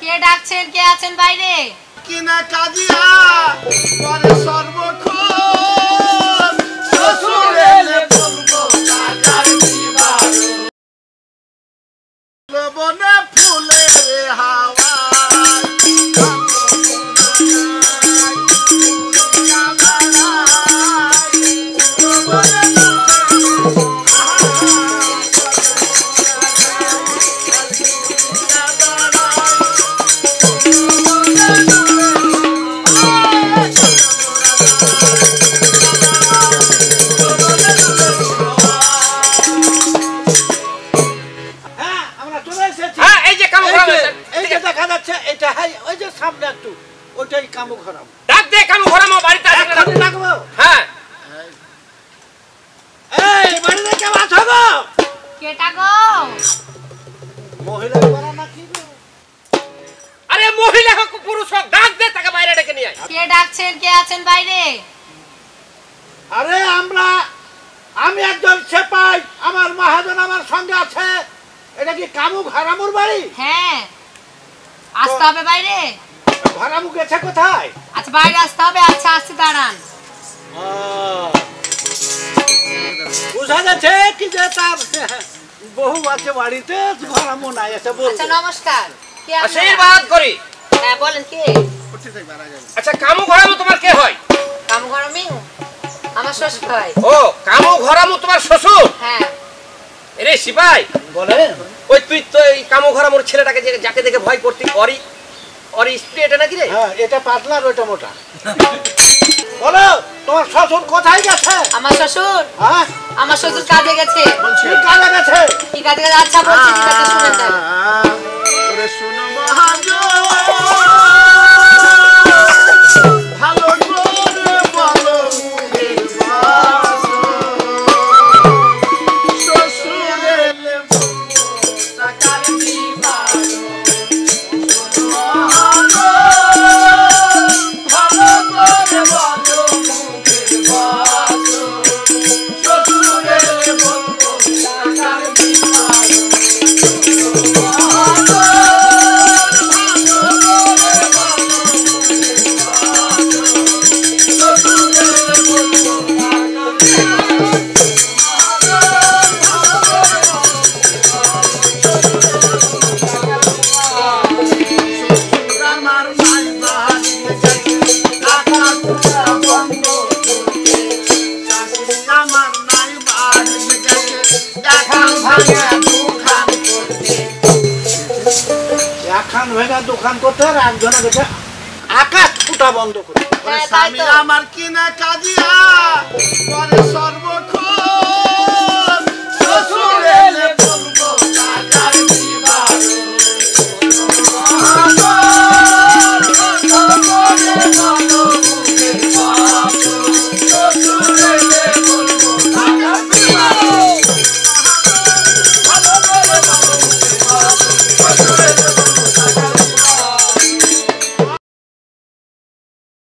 কে ডাকছেন? কে আছেন বাইরে? কিনা কাজিয়া পরে সর্বক্ষণ শ্বশুর এলে বলবো টাকার দিবারো লবণে ফুলের হাওয়া আশীর্বাদ করি। হ্যাঁ বলেন কে? আচ্ছা কামু ঘরামু তোমার কে হয়? কামু ঘরামি আমার শ্বশুর হয়। ও কামু ঘরামু তোমার শ্বশুর? হ্যাঁ। এরে সিপাই বলেন, ওই তুই তো এই কামু ঘরামুর ছেলেটাকে যাকে দেখে ভয় করতি অরি স্ত্রী এটা নাকি রে? হ্যাঁ এটা পাতলা আর ওইটা মোটা। বলো তোমার শ্বশুর কোথায় গেছে? আমার শ্বশুর? হ্যাঁ আমার শ্বশুর কাজে গেছে। কি কাজে গেছে? কি কাজে গেছে? আচ্ছা বলছি, ঠিক আছে শুনেন দেন। ওরে শুনো মহাজন ভালো করে বলো মুখের ভাষা শ্বশুর এলে বলবো টাকার দিবারো ভালো করে বলো মুখের ভাষা শ্বশুর এলে বলবো টাকার দিবারো দোকান করতে আর একজনে দেখে আকাশ ফুটা বন্ধ করে। স্বামী আমার কিনা কাজিয়া পরে সর্বক্ষণ